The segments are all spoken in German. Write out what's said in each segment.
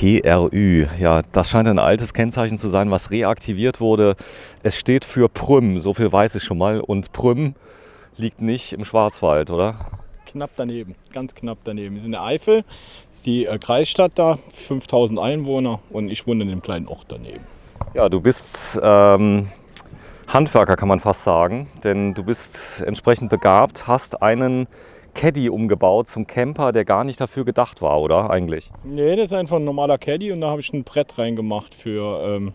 PRÜ, ja, das scheint ein altes Kennzeichen zu sein, was reaktiviert wurde. Es steht für Prüm, so viel weiß ich schon mal. Und Prüm liegt nicht im Schwarzwald, oder? Knapp daneben, ganz knapp daneben. Wir sind in der Eifel, das ist die Kreisstadt da, 5000 Einwohner und ich wohne in einem kleinen Ort daneben. Ja, du bist Handwerker, kann man fast sagen, denn du bist entsprechend begabt, hast einen Caddy umgebaut zum Camper, der gar nicht dafür gedacht war, oder eigentlich? Nee, das ist einfach ein normaler Caddy und da habe ich ein Brett reingemacht für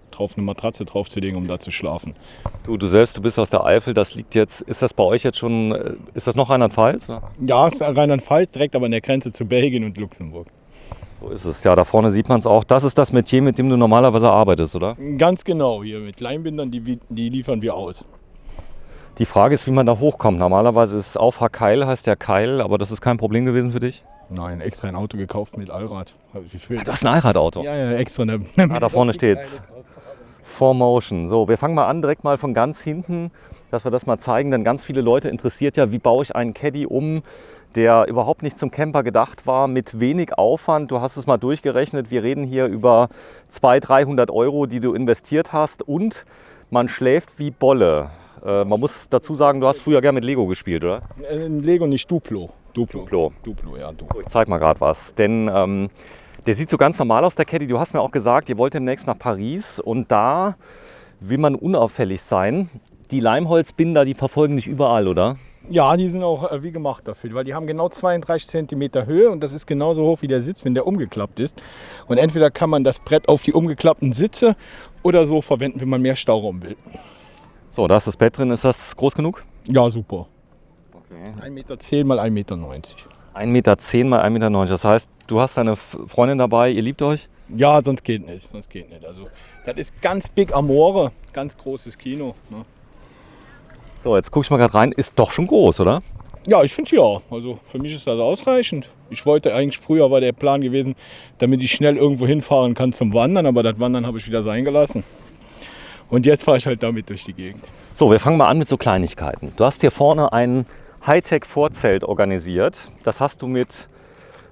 drauf eine Matratze draufzulegen, um da zu schlafen. Du selbst, du bist aus der Eifel, das liegt jetzt, ist das bei euch jetzt schon, ist das noch Rheinland-Pfalz? Ja, es ist Rheinland-Pfalz, direkt aber an der Grenze zu Belgien und Luxemburg. So ist es, ja, da vorne sieht man es auch. Das ist das Metier, mit dem du normalerweise arbeitest, oder? Ganz genau, hier mit Leinbindern, die liefern wir aus. Die Frage ist, wie man da hochkommt. Normalerweise ist Auffahrkeil, heißt der Keil, aber das ist kein Problem gewesen für dich? Nein, extra ein Auto gekauft mit Allrad. Das ist ein Allradauto? Ja, extra. Da vorne steht's. 4Motion. So, wir fangen mal an, direkt mal von ganz hinten, dass wir das mal zeigen, denn ganz viele Leute interessiert ja, wie baue ich einen Caddy um, der überhaupt nicht zum Camper gedacht war, mit wenig Aufwand. Du hast es mal durchgerechnet, wir reden hier über 200-300 Euro, die du investiert hast und man schläft wie Bolle. Man muss dazu sagen, du hast früher gerne mit Lego gespielt, oder? Lego, nicht Duplo. Duplo, ja. So, ich zeig mal gerade was, denn der sieht so ganz normal aus, der Caddy. Du hast mir auch gesagt, ihr wollt demnächst nach Paris und da will man unauffällig sein. Die Leimholzbinder, die verfolgen dich überall, oder? Ja, die sind auch wie gemacht dafür, weil die haben genau 32 cm Höhe und das ist genauso hoch wie der Sitz, wenn der umgeklappt ist. Und entweder kann man das Brett auf die umgeklappten Sitze oder so verwenden, wenn man mehr Stauraum will. So, da ist das Bett drin. Ist das groß genug? Ja, super. Okay. 1,10 Meter mal 1,90 Meter. 1,10 Meter mal 1,90 Meter. Das heißt, du hast deine Freundin dabei, ihr liebt euch? Ja, sonst geht nicht. Also, das ist ganz big Amore, ganz großes Kino. Ne? So, jetzt gucke ich mal gerade rein. Ist doch schon groß, oder? Ja, ich finde ja. Also für mich ist das ausreichend. Ich wollte eigentlich, früher war der Plan gewesen, damit ich schnell irgendwo hinfahren kann zum Wandern, aber das Wandern habe ich wieder sein gelassen. Und jetzt fahre ich halt damit durch die Gegend. So, wir fangen mal an mit so Kleinigkeiten. Du hast hier vorne ein Hightech-Vorzelt organisiert. Das hast du mit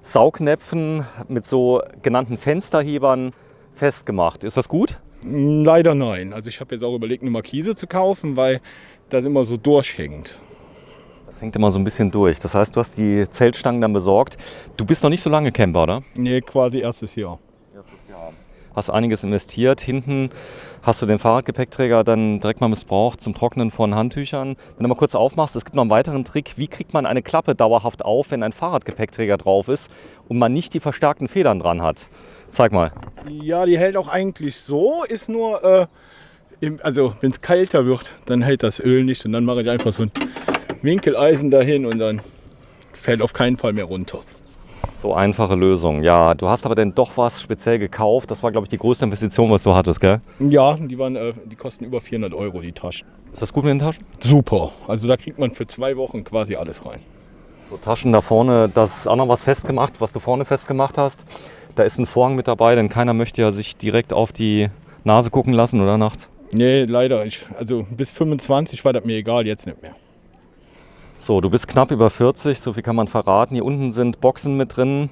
Saugnäpfen, mit so genannten Fensterhebern festgemacht. Ist das gut? Leider nein. Also ich habe jetzt auch überlegt, eine Markise zu kaufen, weil das immer so durchhängt. Das hängt immer so ein bisschen durch. Das heißt, du hast die Zeltstangen dann besorgt. Du bist noch nicht so lange Camper, oder? Nee, quasi erstes Jahr. Hast einiges investiert. Hinten hast du den Fahrradgepäckträger dann direkt mal missbraucht zum Trocknen von Handtüchern. Wenn du mal kurz aufmachst, es gibt noch einen weiteren Trick. Wie kriegt man eine Klappe dauerhaft auf, wenn ein Fahrradgepäckträger drauf ist und man nicht die verstärkten Federn dran hat? Zeig mal. Ja, die hält auch eigentlich so, ist nur, also wenn es kälter wird, dann hält das Öl nicht und dann mache ich einfach so ein Winkeleisen dahin und dann fällt auf keinen Fall mehr runter. So einfache Lösung. Ja, du hast aber dann doch was speziell gekauft. Das war, glaube ich, die größte Investition, was du hattest, gell? Ja, die kosten über 400 Euro, die Taschen. Ist das gut mit den Taschen? Super. Also da kriegt man für 2 Wochen quasi alles rein. So Taschen da vorne, das ist auch noch was festgemacht, was du vorne festgemacht hast. Da ist ein Vorhang mit dabei, denn keiner möchte ja sich direkt auf die Nase gucken lassen, oder nachts? Nee, leider. Also bis 25 war das mir egal, jetzt nicht mehr. So, du bist knapp über 40, so viel kann man verraten. Hier unten sind Boxen mit drin.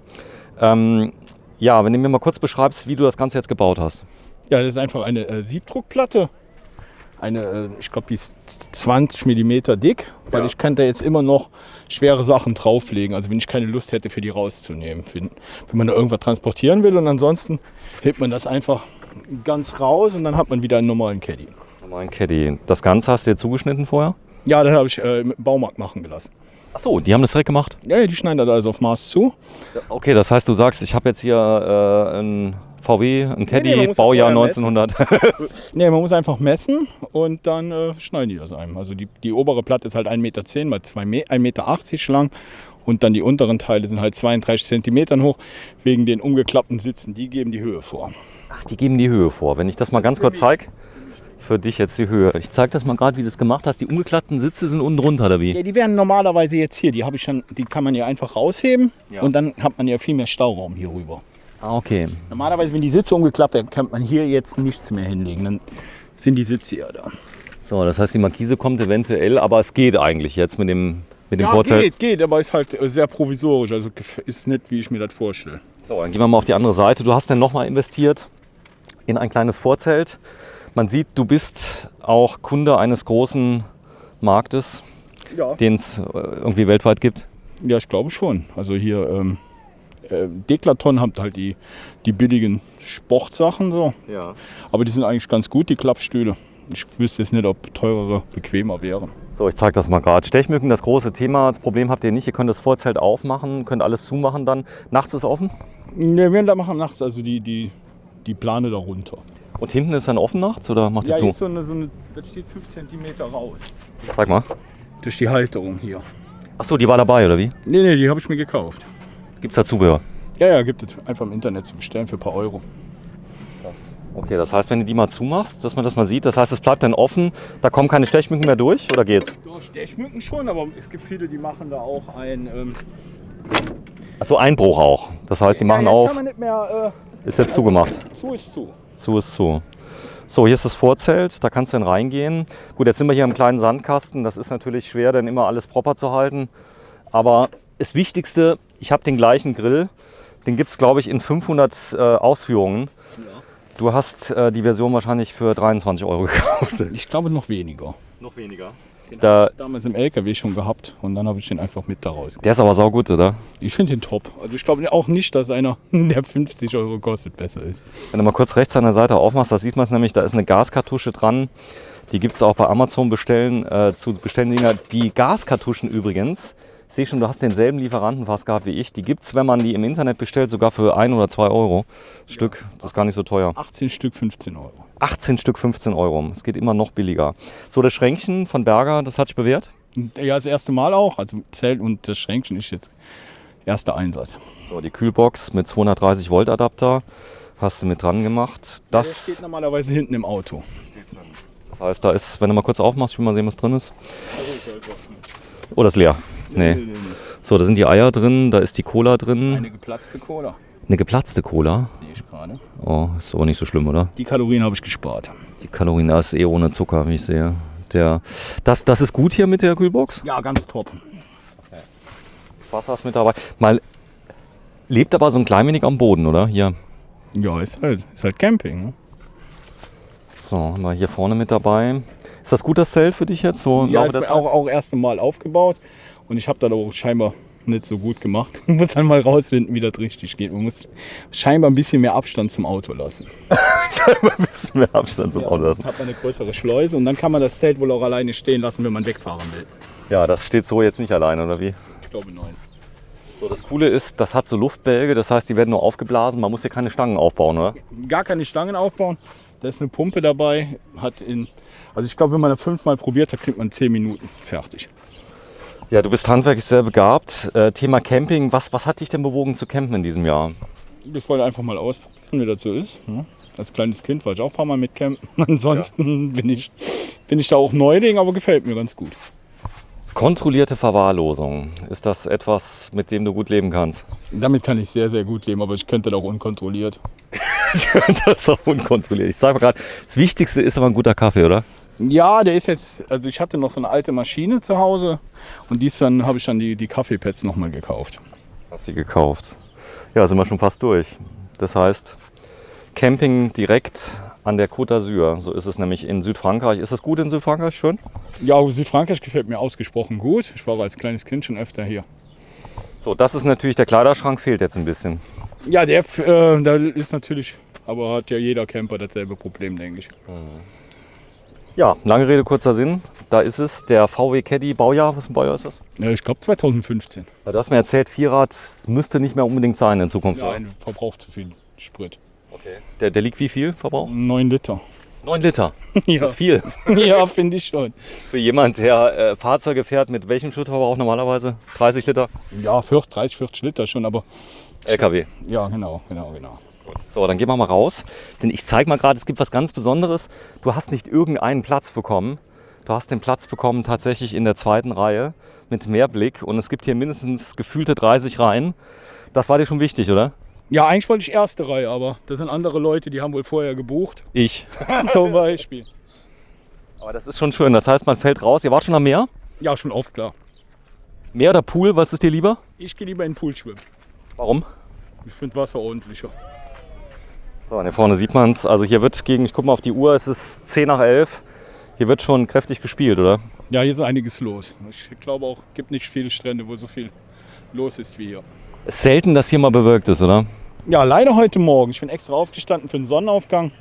Ja, wenn du mir mal kurz beschreibst, wie du das Ganze jetzt gebaut hast. Ja, das ist einfach eine Siebdruckplatte. Ich glaube, die ist 20 mm dick, weil ich kann da jetzt immer noch schwere Sachen drauflegen. Also wenn ich keine Lust hätte, für die rauszunehmen. Wenn man da irgendwas transportieren will und ansonsten hebt man das einfach ganz raus und dann hat man wieder einen normalen Caddy. Normalen Caddy. Das Ganze hast du dir zugeschnitten vorher? Ja, das habe ich mit dem Baumarkt machen gelassen. Ach so, die haben das direkt gemacht? Ja, die schneiden das also auf Maß zu. Okay, das heißt, du sagst, ich habe jetzt hier ein VW, ein Caddy, Nee, Baujahr 1900. Nee, man muss einfach messen und dann schneiden die das einem. Also die obere Platte ist halt 1,10 Meter mal 1,80 Meter lang und dann die unteren Teile sind halt 32 Zentimetern hoch, wegen den umgeklappten Sitzen. Die geben die Höhe vor. Ach, die geben die Höhe vor. Wenn ich das mal ganz kurz zeige, für dich jetzt die Höhe. Ich zeige das mal gerade, wie du das gemacht hast. Die umgeklappten Sitze sind unten drunter, oder wie? Ja, die wären normalerweise jetzt hier. Die kann man ja einfach rausheben und dann hat man ja viel mehr Stauraum hier rüber. Ah, okay. Normalerweise, wenn die Sitze umgeklappt werden, kann man hier jetzt nichts mehr hinlegen. Dann sind die Sitze ja da. So, das heißt, die Markise kommt eventuell, aber es geht eigentlich jetzt mit dem mit dem Vorzelt? Geht, aber ist halt sehr provisorisch. Also ist nicht, wie ich mir das vorstelle. So, dann gehen wir mal auf die andere Seite. Du hast dann nochmal investiert in ein kleines Vorzelt. Man sieht, du bist auch Kunde eines großen Marktes, Ja. den es irgendwie weltweit gibt. Ja, ich glaube schon. Also hier Decathlon hat halt die billigen Sportsachen so. Ja. Aber die sind eigentlich ganz gut, die Klappstühle. Ich wüsste jetzt nicht, ob teurere bequemer wären. So, ich zeige das mal gerade. Stechmücken, das große Thema. Das Problem habt ihr nicht. Ihr könnt das Vorzelt aufmachen, könnt alles zumachen dann. Nachts ist offen? Ne, wir machen nachts also die Plane darunter. Und hinten ist dann offen nachts oder macht ihr Ja, zu? hier ist das steht 5 cm raus. Zeig mal. Durch die Halterung hier. Achso, die war dabei oder wie? Nee, die habe ich mir gekauft. Gibt's da Zubehör? Ja, gibt es einfach im Internet zu bestellen für ein paar Euro. Okay, das heißt, wenn du die mal zumachst, dass man das mal sieht, das heißt, es bleibt dann offen, da kommen keine Stechmücken mehr durch oder geht's? Doch, Stechmücken schon, aber es gibt viele, die machen da auch Achso, Einbruch auch. Das heißt, die machen ja, auf, kann man nicht mehr, ist jetzt zugemacht. zu ist zu. Zu ist zu. So, hier ist das Vorzelt, da kannst du dann reingehen. Gut, jetzt sind wir hier im kleinen Sandkasten, das ist natürlich schwer, dann immer alles proper zu halten. Aber das Wichtigste, ich habe den gleichen Grill, den gibt es glaube ich in 500 Ausführungen. Ja. Du hast die Version wahrscheinlich für 23 € gekauft. Ich glaube noch weniger. Noch weniger. Den Da- habe ich damals im LKW schon gehabt und dann habe ich den einfach mit da raus. Der ist aber saugut, oder? Ich finde den top. Also ich glaube auch nicht, dass einer, der 50 € kostet, besser ist. Wenn du mal kurz rechts an der Seite aufmachst, da sieht man es nämlich, da ist eine Gaskartusche dran. Die gibt es auch bei Amazon zu bestellen. Die Gaskartuschen übrigens, ich sehe schon, du hast denselben Lieferanten fast gehabt wie ich. Die gibt es, wenn man die im Internet bestellt, sogar für 1 oder 2 € Stück. Das ist gar nicht so teuer. 18 Stück 15 €. 18 Stück 15 €. Es geht immer noch billiger. So, das Schränkchen von Berger, das hat sich bewährt. Ja, das erste Mal auch. Also Zelt und das Schränkchen ist jetzt erster Einsatz. So, die Kühlbox mit 230 Volt Adapter hast du mit dran gemacht. Der steht Das normalerweise hinten im Auto. heißt, da ist, wenn du mal kurz aufmachst, ich will mal sehen, was drin ist. Oh, das ist leer. Nee. So, da sind die Eier drin, da ist die Cola drin. Eine geplatzte Cola, Eine geplatzte Cola. sehe ich gerade. Oh, ist aber nicht so schlimm, oder? Die Kalorien habe ich gespart. Die Kalorien, das ist eh ohne Zucker, wie ich sehe. Das ist gut hier mit der Kühlbox. Ja, ganz top. Das Wasser ist mit dabei. Mal lebt aber so ein klein wenig am Boden, oder? Hier. Ja, ist halt Camping. Ne? So, haben wir hier vorne mit dabei. Ist das gut, das Zelt für dich jetzt? So im Ja, Laufe ist der Zeit? auch erst einmal aufgebaut und ich habe das auch scheinbar nicht so gut gemacht. Man muss dann mal rausfinden, wie das richtig geht. Man muss scheinbar ein bisschen mehr Abstand zum Auto lassen. Scheinbar ein bisschen mehr Abstand zum Auto lassen. Dann hat man eine größere Schleuse und dann kann man das Zelt wohl auch alleine stehen lassen, wenn man wegfahren will. Ja, das steht so jetzt nicht alleine, oder wie? Ich glaube nein. So, das Coole ist, das hat so Luftbälge, das heißt, die werden nur aufgeblasen. Man muss hier keine Stangen aufbauen, oder? Gar keine Stangen aufbauen. Da ist eine Pumpe dabei. Also ich glaube, wenn man das 5-mal probiert, da kriegt man 10 Minuten fertig. Ja, du bist handwerklich sehr begabt. Thema Camping, was hat dich denn bewogen zu campen in diesem Jahr? Ich wollte einfach mal ausprobieren, wie das so ist. Ne? Als kleines Kind war ich auch ein paar Mal mit campen. Ansonsten bin ich da auch Neuling, aber gefällt mir ganz gut. Kontrollierte Verwahrlosung. Ist das etwas, mit dem du gut leben kannst? Damit kann ich sehr, sehr gut leben, aber ich könnte das auch unkontrolliert. Das ist auch unkontrolliert. Ich sage mal gerade, das Wichtigste ist aber ein guter Kaffee, oder? Ja, der ist jetzt, also ich hatte noch so eine alte Maschine zu Hause und habe ich dann die Kaffeepads nochmal gekauft. Hast du gekauft? Ja, sind wir schon fast durch. Das heißt, Camping direkt an der Côte d'Azur. So ist es nämlich in Südfrankreich. Ist es gut in Südfrankreich? Schön? Ja, Südfrankreich gefällt mir ausgesprochen gut. Ich war als kleines Kind schon öfter hier. So, das ist natürlich, der Kleiderschrank fehlt jetzt ein bisschen. Ja, da ist natürlich, aber hat ja jeder Camper dasselbe Problem, denke ich. Ja, lange Rede, kurzer Sinn. Da ist es, der VW Caddy, Baujahr. Was für ein Baujahr ist das? Ja, ich glaube 2015. Ja, du hast mir erzählt, Vierrad müsste nicht mehr unbedingt sein in Zukunft. Ja, oder? ein verbraucht zu viel Sprit. Okay. Der liegt wie viel Verbrauch? 9 Liter. 9 Liter. Ja, Das ist viel. ja finde ich schon. Für jemand, der Fahrzeuge fährt, mit welchem Schrittverbrauch normalerweise? 30 Liter? Ja, 30, 40 Liter schon, aber LKW. ja, genau. So, dann gehen wir mal raus. Denn ich zeige mal gerade, es gibt was ganz Besonderes. Du hast nicht irgendeinen Platz bekommen. Du hast den Platz bekommen tatsächlich in der zweiten Reihe mit Mehrblick. Und es gibt hier mindestens gefühlte 30 Reihen. Das war dir schon wichtig, oder? Ja, eigentlich wollte ich erste Reihe, aber das sind andere Leute, die haben wohl vorher gebucht. Ich. Zum Beispiel. Aber das ist schon schön. Das heißt, man fällt raus. Ihr wart schon am Meer? Ja, schon oft, klar. Meer oder Pool, was ist dir lieber? Ich gehe lieber in den Pool schwimmen. Warum? Ich finde Wasser ordentlicher. So, und hier vorne sieht man es. Also hier wird ich gucke mal auf die Uhr, es ist 10 nach 11. Hier wird schon kräftig gespielt, oder? Ja, hier ist einiges los. Ich glaube auch, es gibt nicht viele Strände, wo so viel los ist wie hier. Es ist selten, dass hier mal bewölkt ist, oder? Ja, leider heute Morgen. Ich bin extra aufgestanden für den Sonnenaufgang.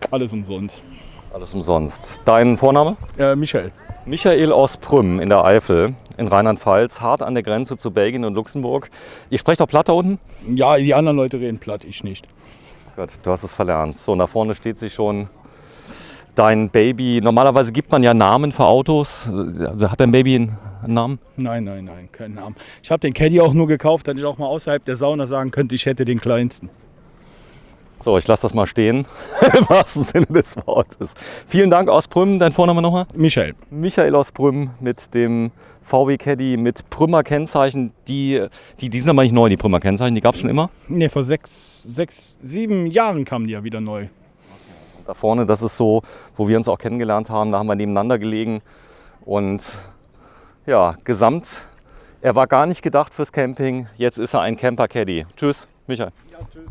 Alles umsonst. Alles umsonst. Dein Vorname? Michael. Michael aus Prüm in der Eifel, in Rheinland-Pfalz, hart an der Grenze zu Belgien und Luxemburg. Ihr sprecht auch Platt da unten? Ja, die anderen Leute reden platt, ich nicht. Gott, du hast es verlernt. So, und da vorne steht sich schon dein Baby. Normalerweise gibt man ja Namen für Autos. Hat dein Baby einen Namen? Nein, keinen Namen. Ich habe den Caddy auch nur gekauft, dass ich auch mal außerhalb der Sauna sagen könnte, ich hätte den kleinsten. So, ich lasse das mal stehen, im wahrsten Sinne des Wortes. Vielen Dank aus Prüm. Dein Vorname nochmal? Michael. Michael aus Prüm mit dem VW Caddy mit Prümer Kennzeichen. Die sind aber nicht neu, die Prümer Kennzeichen. Die gab es schon immer? Ne, vor 7 Jahren kamen die ja wieder neu. Da vorne, das ist so, wo wir uns auch kennengelernt haben. Da haben wir nebeneinander gelegen. Und ja, gesamt, er war gar nicht gedacht fürs Camping. Jetzt ist er ein Camper Caddy. Tschüss, Michael. Ja, tschüss.